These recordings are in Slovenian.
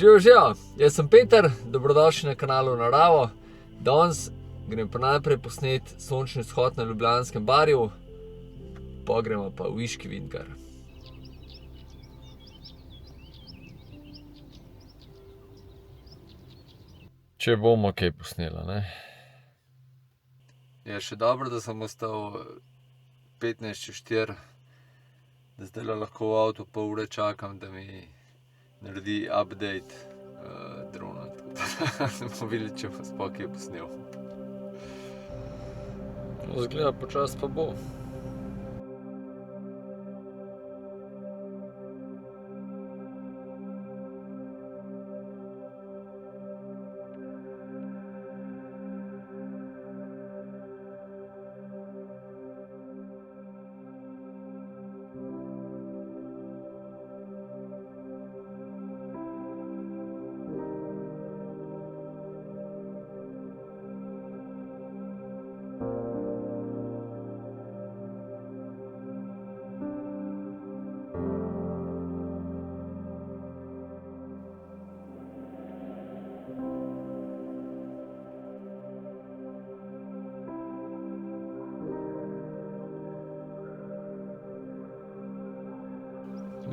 Živijo, jaz sem Peter, dobrodošli na kanalu Naravo. Danes grem pa najprej posnet sončni vzhod na Ljubljanskem barju, pa gremo pa v Iški Vintgar. Če bomo kaj posnela, ne? Je še dobro, da sem ostal 15:04, da zdaj lahko v avtu pol ure čakam, da mi naredi update drona. Da bomo videli, če bo sploh kaj posnel. Izgleda počasi pa bo.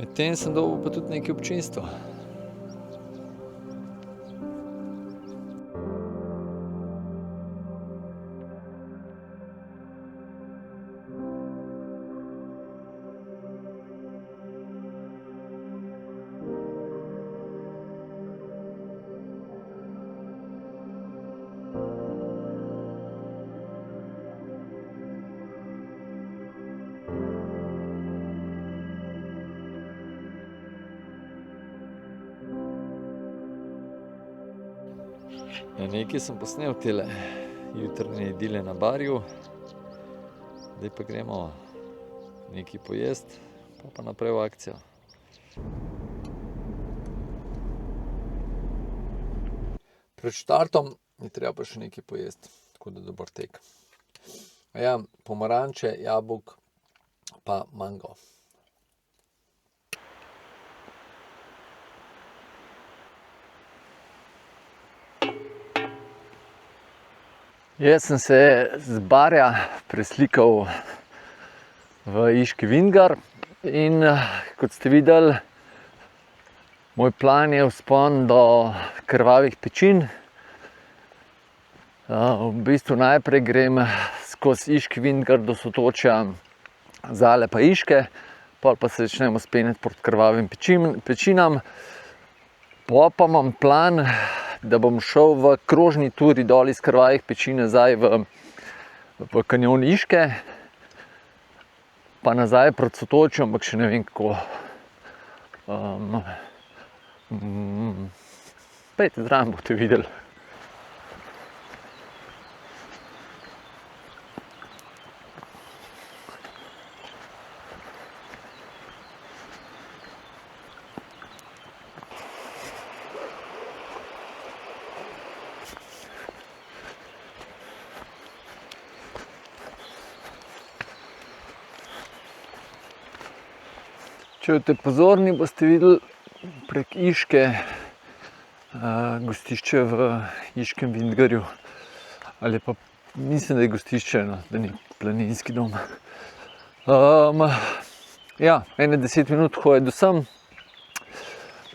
Medtem sem dobil pa tudi nekaj občinstva. Nekaj sem posnel tele jutranje idile na barju, zdaj pa gremo nekaj pojest, pa naprej v akcijo. Pred štartom je treba pa še nekaj pojesti, tako da dober tek. Ja, pomaranče, jabolk pa mango. Jaz sem se z barja preslikal v Iški Vintgar in kot ste videli, moj plan je vzpon do Krvavih pečin. V bistvu najprej grem skozi Iški Vintgar do sotočja Zale pa Iške, pol pa se začnemo spenjati proti Krvavim pečinam. Pa imam plan, da bom šel v krožni turi dol iz Krvavih pečin nazaj v kanjon Iške, pa nazaj proti sotočju, ampak še ne vem kako. Pejte zraven, boste videli. Če boste pozorni, boste videli prek Iške gostišče v Iškem Vintgarju. Ali pa mislim, da je gostišče, da ni planinski dom. Ja, 10 minut hoje do sem.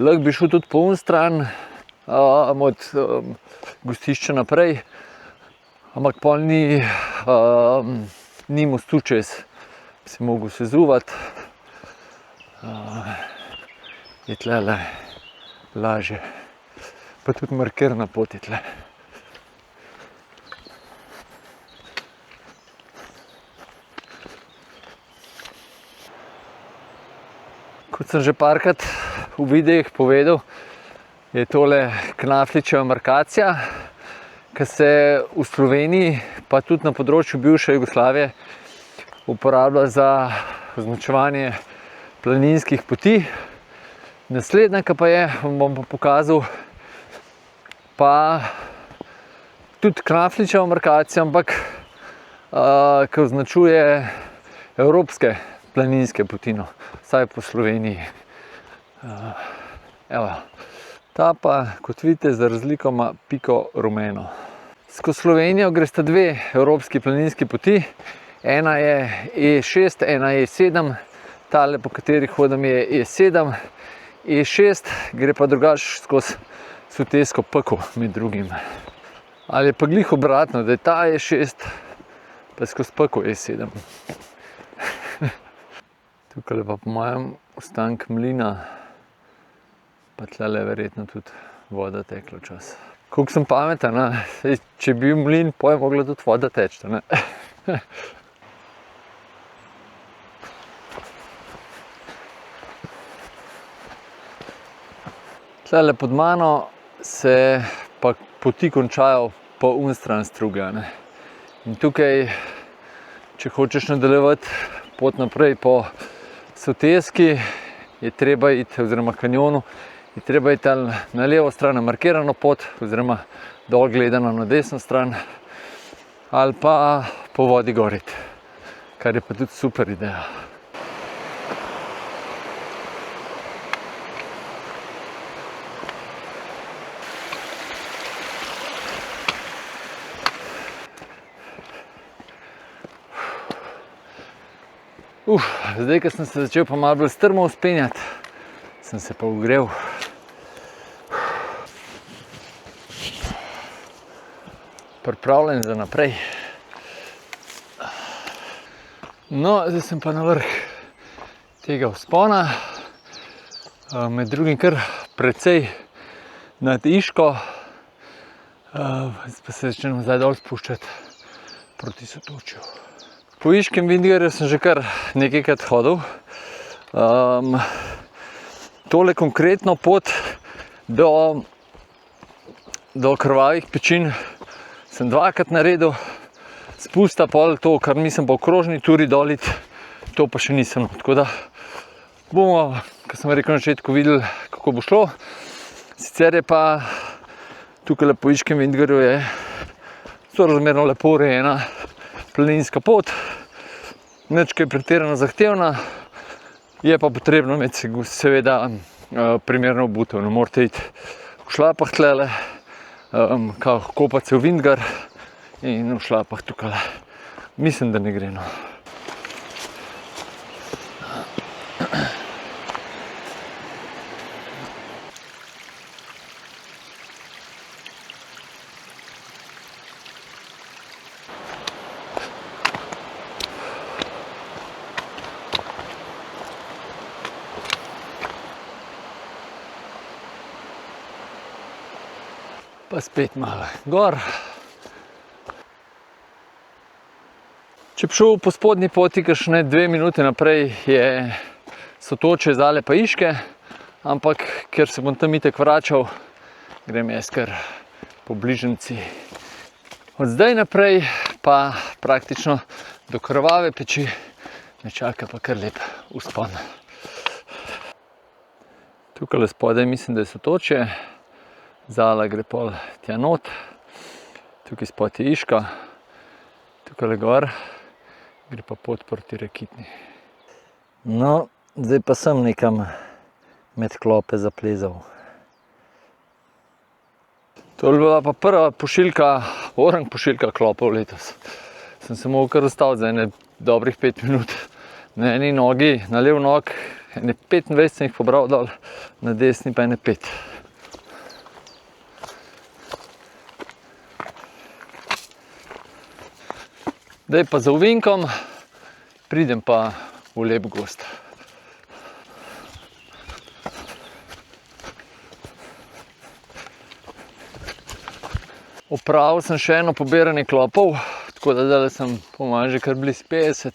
Lahko bi šel tudi po oni stran od gostišča naprej, ampak pol ni mostu čez, bi se mogel sezuvati. Je tlele lažje, pa tudi markirna pot je tle. Kot sem že parkrat v videih povedal, je tole knafličeva markacija, ki se v Sloveniji, pa tudi na področju bivše Jugoslavije, uporablja za označevanje planinskih poti. Naslednja, ki pa je, vam bom pa pokazal, pa tudi knafličeva markacija, ampak ki označuje evropske planinske poti, vsaj po Sloveniji. Evo, Ta pa, kot vidite, za razliko ima piko rumeno. Skozi Slovenijo gresta dve evropski planinski poti. Ena je E6, ena je E7. Tale, po kateri hodim, je E7. E6 gre pa drugače skozi Sotesko pekel, med drugim. Ali je pa glih obratno, da je ta E6 pa skozi pekel E7. Tukaj pa po mojem ostank mlina, pa tlele verjetno tudi voda tekla čas. Koliko sem pameten, če bi bil mlin, pa je mogla tudi voda teči. Tlele pod mano se pa poti končajo po unstran struge. In tukaj, če hočeš nadaljevati pot naprej po Soteski, je treba iti, oziroma kanjonu, je treba iti na levo stran na markirano pot, oziroma dol gledano na desno stran, ali pa po vodi goriti, kar je pa tudi super ideja. Zdaj, ko sem se začel pa malo bolj strmo vzpenjati, sem se pa ogrel. Pripravljen za naprej. No, zdaj sem pa na vrh tega vzpona. Med drugim kar precej nad Iško. Pa se začnem zdaj dol spuščati proti Sotočju. Po Iškem Vintgarju sem že kar nekajkrat hodil. Tole konkretno pot do Krvavih pečin sem dvakrat naredil. Spusta pol to, kar mislim po okrožni turi dolit, to pa še nisem. Tako da bomo, kot sem rekel na začetku, videli, kako bo šlo. Sicer je pa tukaj po Iškem Vintgarju je sorazmerno lepo urejena planinska pot, nič kaj pretirano zahtevna, je pa potrebno imeti seveda primerno obutev. Ne morate iti v šlapah tlele, kopati se v Vintgar in v šlapah tukaj. Mislim, da ne gre. Pa spet malo gor. Če bi šel po spodnji poti, kakšne 2 minute naprej, je Sotočje, Zale pa Iške, ampak ker se bom tam itek vračal, grem jaz kar po bližnjici. Od zdaj naprej pa praktično do Krvave peči me čaka pa kar lep vzpon. Tukaj spodaj mislim, da je Sotočje. Zala gre pol tja not, tukaj spod je Iška, tukaj gor gre pa pot proti Rakitni. No, zdaj pa sem nekam med klope zaplezal. To je bila pa prva pošiljka, orang pošiljka klopov letos. Sem se mogel kar ustaviti za ene dobrih 5 minut. Na eni nogi, na lev nog, ene 25 sem jih pobral dol, na desni pa ene 5. Zdaj pa za ovinkom, pridem pa v lep gozd. Opravil sem še eno pobiranje klopov, tako da zdaj sem po mojem že kar blizu 50.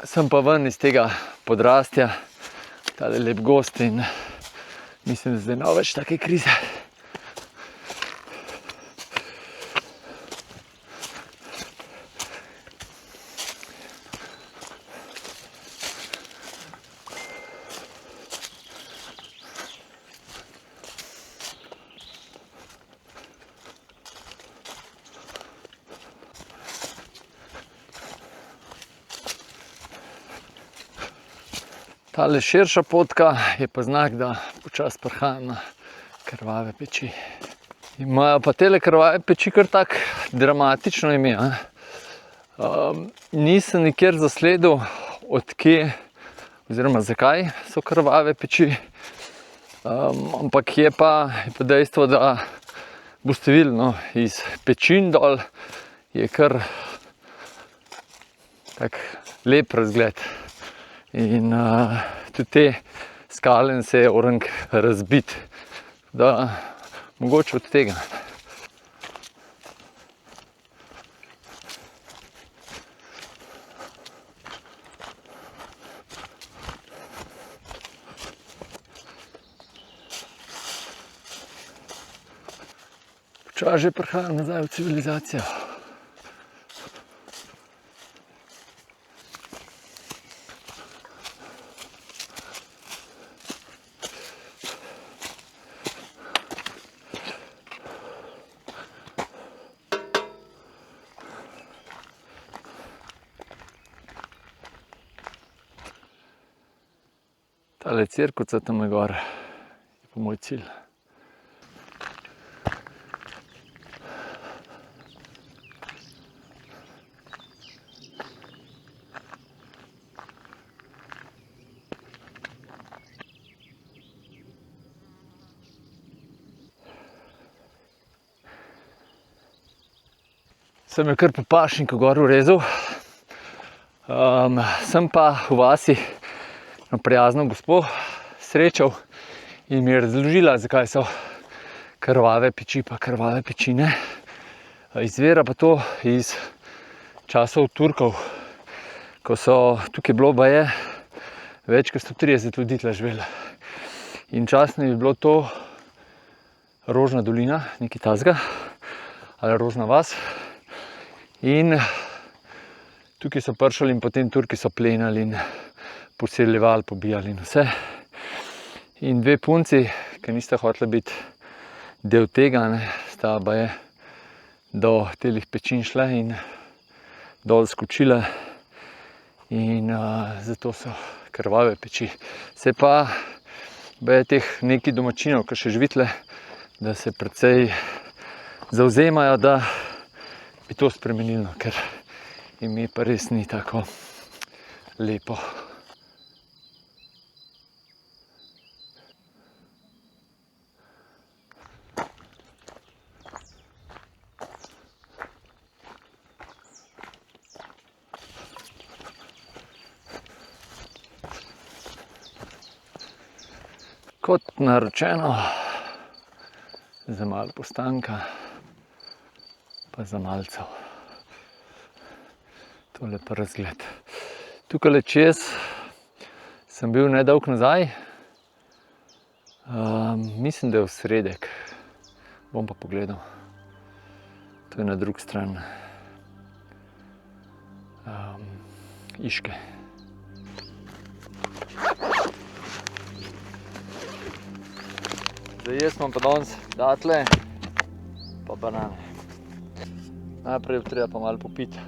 Sem pa ven iz tega podrastja, tale lep gozd in mislim, da zdaj ne bo več take krize. Tale širša potka je pa znak, da počasi prihajam na krvave peči. Imajo pa tele krvave peči kar tak dramatično ime. Nisem nikjer zasledil, odkje oziroma zakaj so krvave peči, ampak je pa dejstvo, da boste videli, no, iz pečin dol je kar tak lep razgled. In tudi te skale se je orang razbiti, da mogoče od tega. Počasi že prihajam nazaj v civilizacijo. Tale cirkuca tam gor je pa moj cilj. Sem jo kar po pašnjku gor urezal. Sem pa v vasi prijazno gospo srečal in mi je razložila, zakaj so krvave peči pa krvave pečine. Izvira pa to iz časov Turkov, ko so tukaj bilo baje več kot 130 ljudi tule živelo. In časno je bilo to Rožna dolina, nekaj takega, ali Rožna vas. In tukaj so prišli in potem Turki so plenali in poseljevali, pobijali in vse. In dve punci, ki nista hotela biti del tega, sta baje do telih pečin šle in dol skočile. In zato so krvave peči. Se pa baje teh nekaj domačinov, ki še živitle, da se precej zavzemajo, da bi to spremenilo, ker ime pa res ni tako lepo. Kot naročeno, za malo postanka, pa za malcev. Tole pa razgled. Tukaj čez sem bil nedolgo nazaj. Mislim, da je v sredek. Bom pa pogledal. To je na drugi strani Iške. Zdaj jaz imam pa danes datle pa banane. Najprej treba pa malo popiti.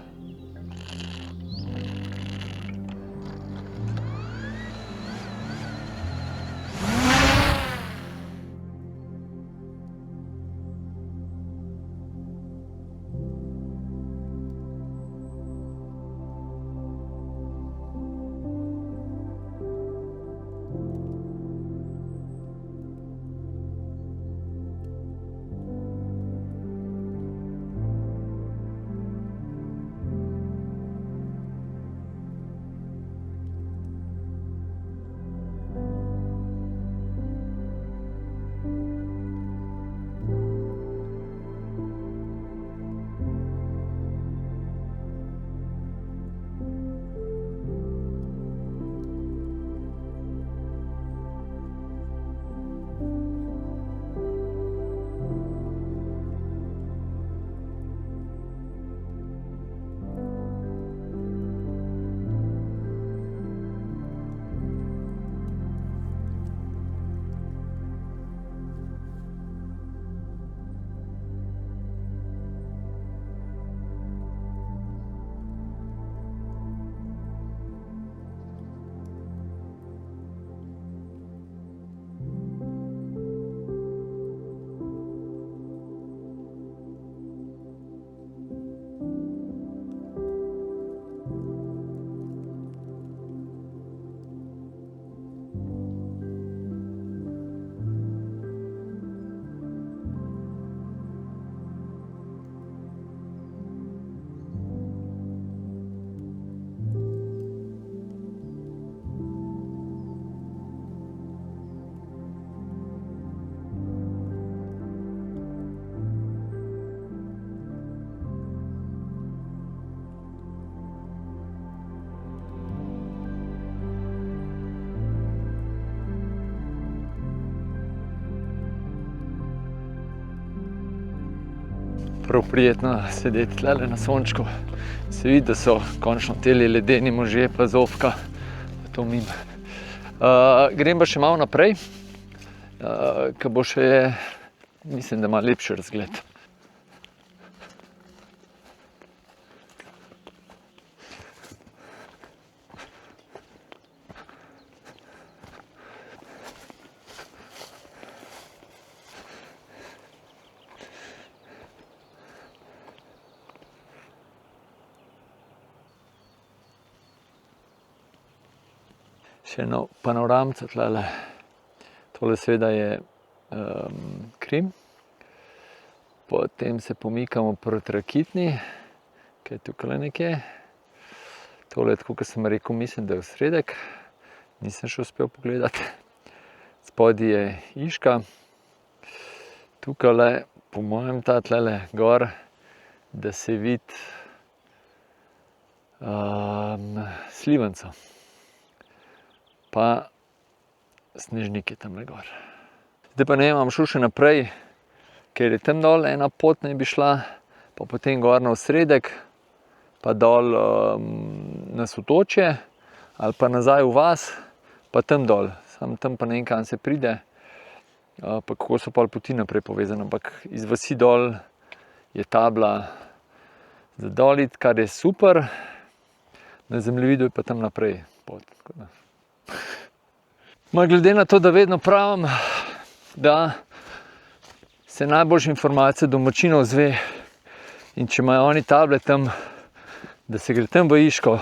prav prijetno sedeti tlele na sončku. Se vidi, da so končno teli ledeni možje pa Zofka to mimo. Grem pa še malo naprej, ko bo še, mislim, da ima lepši razgled. Še eno panoramco tlele. Tole seveda je Krim. Potem se pomikamo proti Rakitni, ki je tukaj nekje. Tole je tako, kot sem rekel, mislim, da je v sredek. Nisem še uspel pogledati. Spodaj je Iška. Tukaj, po mojem, ta tlele gor, da se vidi Slivenco. Pa snežniki tamle gor. Zdaj pa ne vem, šel še naprej, ker je tam dol ena pot naj bi šla, pa potem gor na osredek, pa dol na Sotočje, ali pa nazaj v vas, pa tam dol. Sam tam pa ne vem, kam se pride, pa kako so pol poti naprej povezane, ampak iz vasi dol je tabla za dol iti, kar je super, na zemljevidu je pa tam naprej pot. Glede na to, da vedno pravim, da se najboljše informacije domačinov zve, in če imajo oni table tam, da se gre tam v Iško,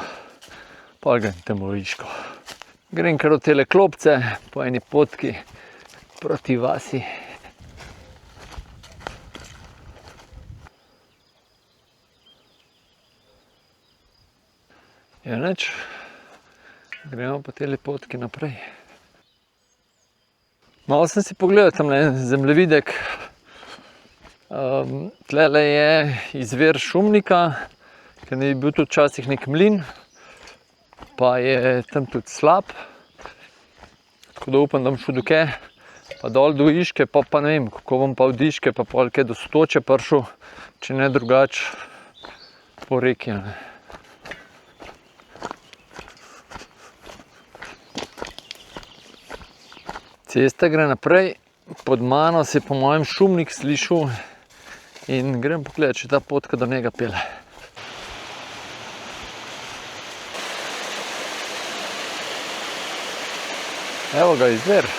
pa grem tam v Iško. Grem kar od tele klopce, po eni potki proti vasi. Ja, nič. Gremo po tele potki naprej. Malo sem si pogledal tamle zemljevidek. Tlele je izvir Šumnika, ker ne bi bil tudi včasih nek mlin, pa je tam tudi slab. Tako da upam, da bom šel dokaj, pa dol do Iške, pa ne vem, kako bom pa od Iške, pa pol kaj do Sotočja prišel, če ne drugače po reki. Cesta gre naprej, pod mano se je po mojem Šumnik slišal in grem pogledat, če ta potka do njega pele. Evo ga, izvir.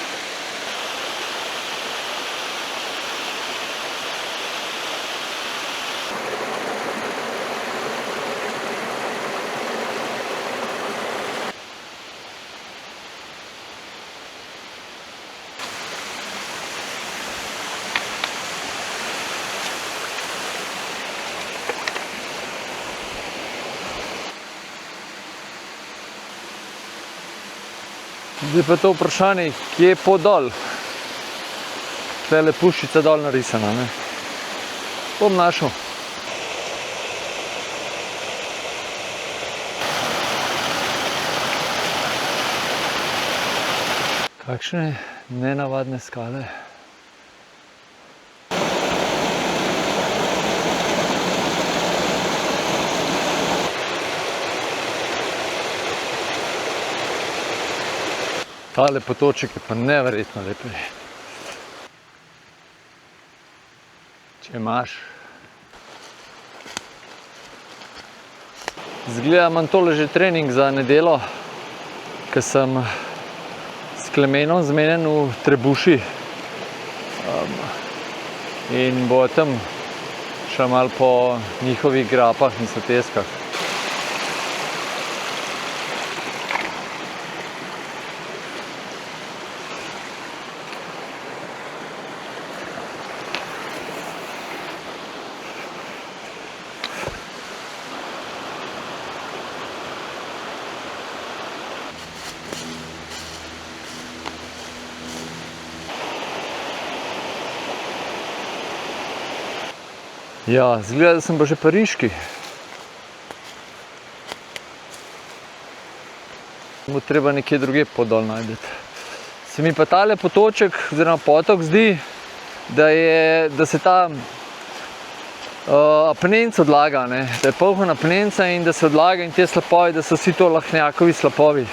Zdaj pa to vprašanje, kje je pot dol? Tule je puščica dol narisana, ne? Bom našel. Kakšne nenavadne skale. Tale potoček je pa neverjetno lep. Če imaš. Zgleda, imam tole že trening za nedeljo, ko sem s Klemenom zmenjen v Trebuši. In bo tam šel malo po njihovih grapah in soteskah. Ja, zgleda, da sem pa že pri Iški. Bo treba nekje drugje pot dol najdeti. Se mi pa tale potoček oziroma potok zdi, da se ta Apnenc odlaga, ne? Da je polna apnenca in da se odlaga in te slapovi, da so vsi to lahnjakovi slapovi.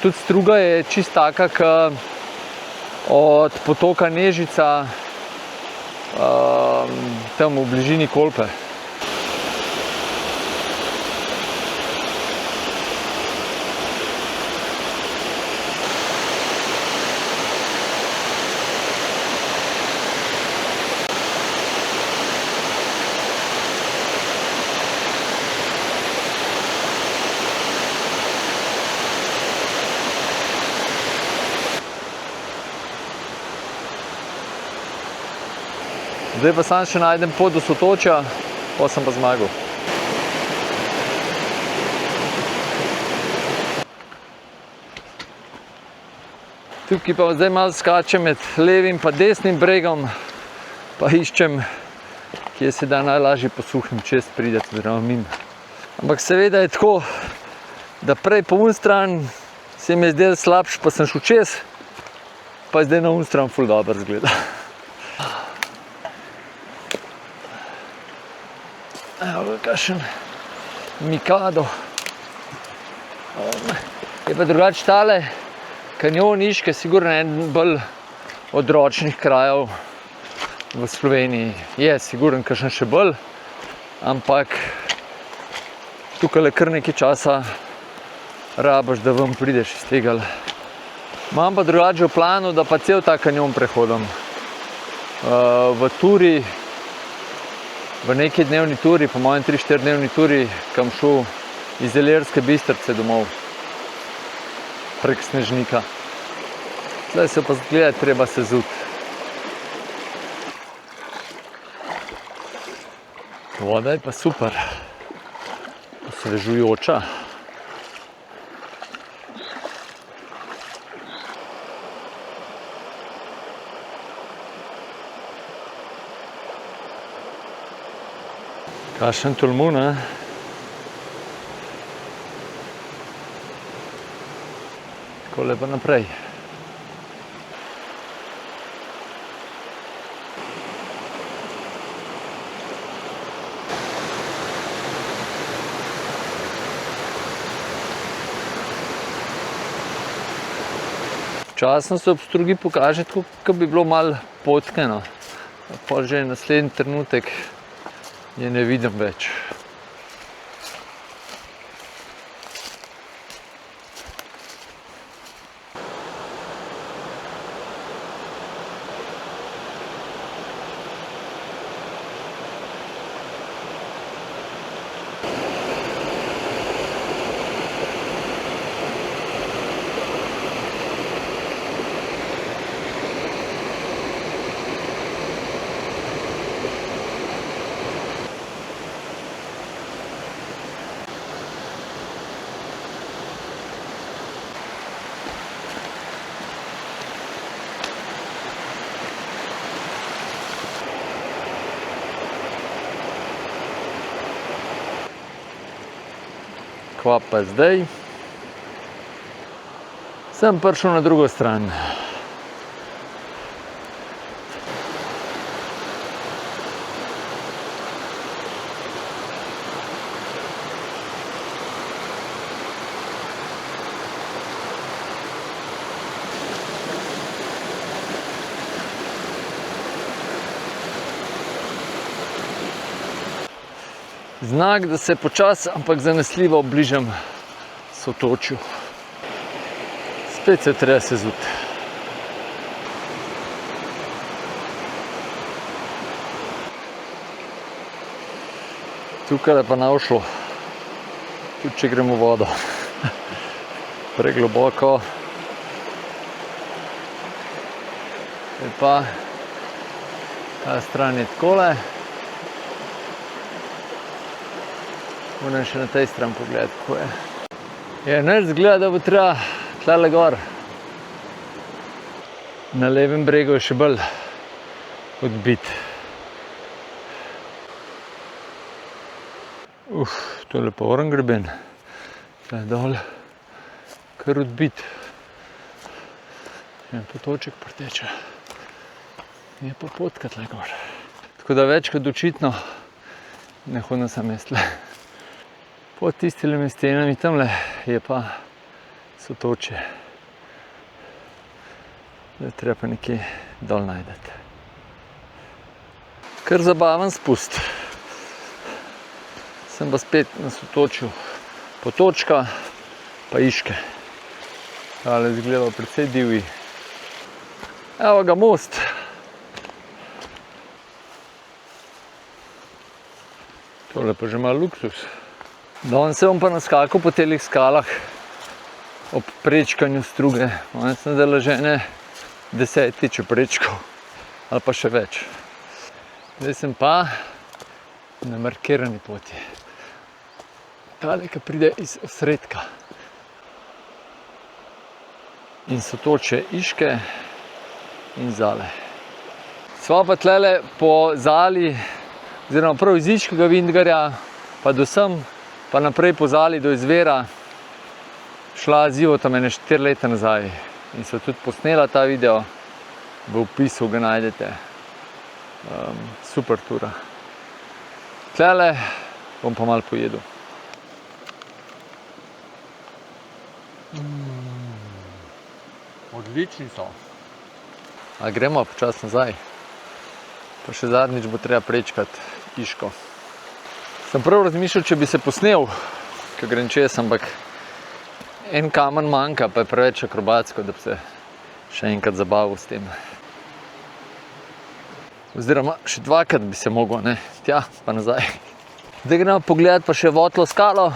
Tudi struga je čist taka, od potoka Nežica, tam v bližini Kolpe. Zdaj pa sam še najdem pot do Sotočja, pa sem pa zmagal. Tukaj pa zdaj malo skačem med levim pa desnim bregom, pa iščem, kje se da najlažje po suhem čez prideti oziroma mimo. Ampak seveda je tako, da prej po un stran se mi je zdel slabš, pa sem šel čez, pa je zdaj na un stran ful dobro zgleda. Evo ga kakšen Mikado. Je pa drugače tale kanjon Iške sigurno en bolj odročnih krajev v Sloveniji. Je sigurno kakšen še bolj, ampak tukaj kar nekaj časa rabaš, da ven prideš iz tega. Imam pa drugače v planu, da pa cel ta kanjon prehodam. V turi, v neki dnevni turi, po mojem 3-4 dnevni turi, kam šel iz Ilirske Bistrice domov, prek Snežnika. Zdaj se pa zgleda, treba se zuti. Voda je pa super, osvežujoča. Kakšen tolmun, ne? Takole pa naprej. Včasno se ob strugi pokaže tako, kot bi bilo malo potkano. Pa že naslednji trenutek je ne vidim več. Kva pa zdaj? Sem prišel na drugo stran. Znak, da se počasi, ampak zanesljivo bližam Sotočju. Spet se treba sezuti. Tukaj je pa naušlo, tudi če gremo v vodo. Pregloboko. Je pa ta stran je takole. Moram še na tej stran pogledati, kako je. Je, nič zgleda, da bo treba tlele gor. Na levem bregu je še bolj odbit. To je lepo oren greben. Tle dol, kar odbit. En potoček prteče. Je pa potka tle gor. Tako da več kot očitno ne hodim sam jaz tle. Pod tistimi stenami tamle je pa Sotočje. Da je treba pa nekje dol najdeti. Kar zabaven spust. Sem pa spet na Sotočju Potočka pa Iške. Tale izgleda precej divji. Evo ga most. Tole pa že malo luksus. Danes se bom pa naskakal po telih skalah ob prečkanju struge. Danes sem zdaj že ene 10-tič prečkal ali pa še več. Zdaj sem pa na markirani poti. Tale, ki pride iz osredka. In Sotočje Iške in Zale. Sva pa tlele po Zali, oziroma prav iz Iškega Vintgarja, pa do sem, pa naprej po Zali do Izvira, šla z Ivotom ene 4 leta nazaj. In sva tudi posnela ta video, v opisu ga najdete. Super tura. Tlele bom pa malo pojedel. Odlični so. A gremo počasi nazaj. Pa še zadnjič bo treba prečkati Iško. Sem prav razmišljal, če bi se posnel, ko grem čez, ampak en kamen manjka, pa je preveč akrobatsko, da bi se še enkrat zabavil s tem. Oziroma še dvakrat bi se mogel, ne? Tja, pa nazaj. Zdaj gremo pogledati pa še Votlo skalo,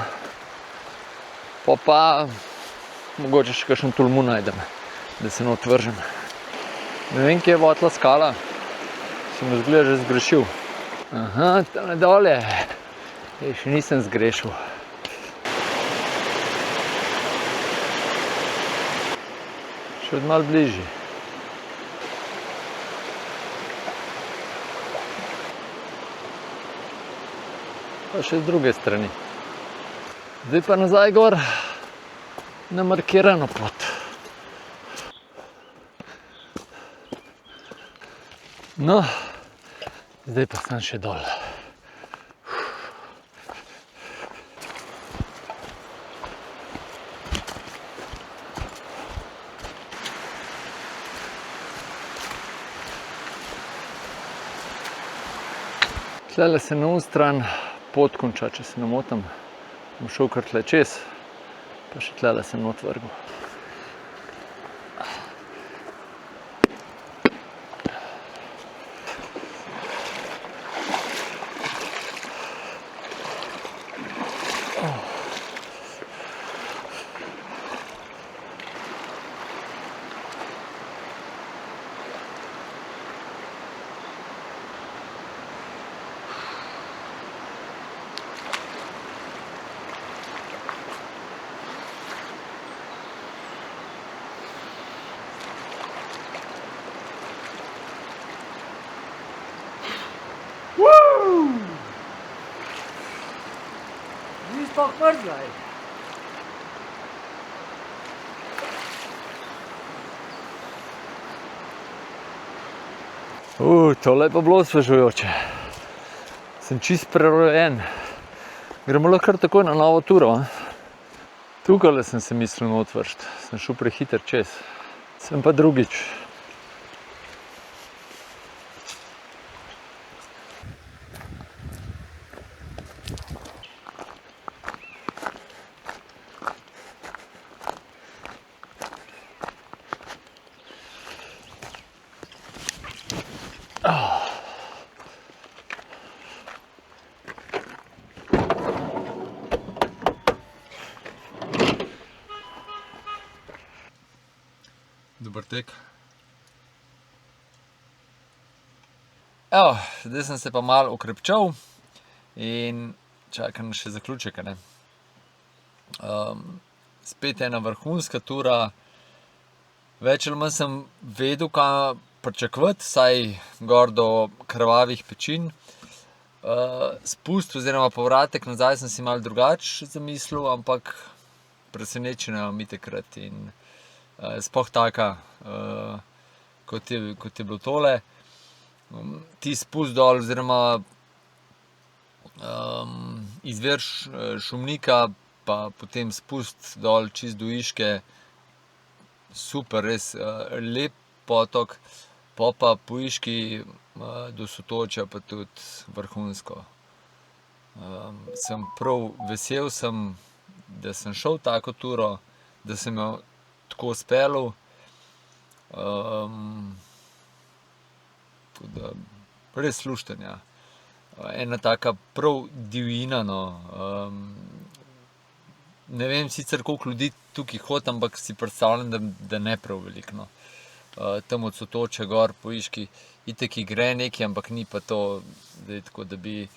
pa mogoče še kakšen tolmun najdem, da se not vržem. Ne vem, kje je Votla skala, sem izgleda že zgrešil. Aha, tam dole. Še nisem zgrešil. Še od malo bližji. Pa še z druge strani. Zdaj pa nazaj gor na markirano pot. No, zdaj pa sem še dol. Tlele se na stran pot konča, če se ne motim. Bom šel kar tle čez, pa še tlele sem not vrgel. Sploh mrzla je. Tole je pa bilo osvežujoče. Sem čist prerojen. Gremo lahko kar takoj na novo turo. Tukajle sem se mislil not vršt. Sem šel prehiter čez. Sem pa drugič. Dober tek. Evo, zdaj sem se pa malo okrepčal in čakam še zaključek, ne. Spet ena vrhunska tura. Več ali manj sem vedel, kaj pričakovati, vsaj gor do Krvavih pečin. Spust oziroma povratek nazaj sem si malo drugače zamislil, ampak presenečenja mi takrat in sploh taka, kot je bilo tole. ti spust dol oziroma izvir Šumnika, pa potem spust dol čist do Iške, super, res lep potok, pa po Iški do Sotočja pa tudi vrhunsko. Sem prav vesel sem, da sem šel tako turo, da sem jo tako speljal. Tako da res lušten, ja. Ena taka prav divjina, no. Ne vem sicer, koliko ljudi tukaj hodi, ampak si predstavljam, da ne prav veliko, no. Tam od Sotočja gor po Iški itak gre nekaj, ampak ni pa to, zdaj tako, da bi,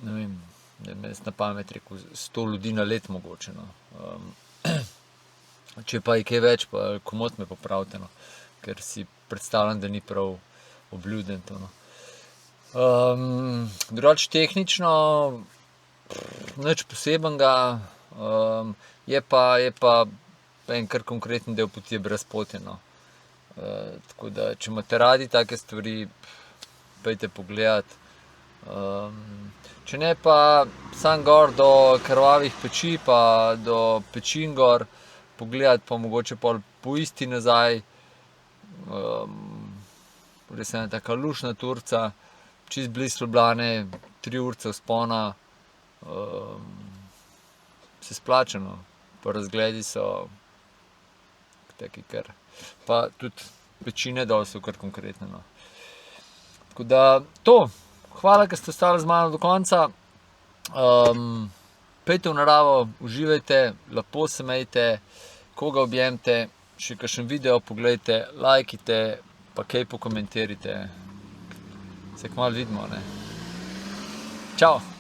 ne vem, da bi jaz na pamet rekel 100 ljudi na let mogoče, no. Če pa je kaj več, pa komot me popravite, no. Ker si predstavljam, da ni prav obljuden to, no. Drugače tehnično nič posebenega, je pa en kar konkreten del poti je brezpoten, no. Tako da, če imate radi take stvari, pojdite pogledat. Če ne pa sam gor do Krvavih peči pa do Pečin gor pogledat, pa mogoče pol po Isti nazaj. Res ena taka luštna turica, čist blizu Ljubljane, 3 urice vzpona. Se splača, no. Pa razgledi so taki kar, pa tudi Pečine dol so kar konkretne, no. Tako da to, hvala, ker ste ostali z mano do konca. Pojdite v naravo, uživajte, lepo se imejte, koga objemite, še kakšen video poglejte, lajkajte, pa kaj pokomentirajte. Se kmalu vidimo, ne. Čau!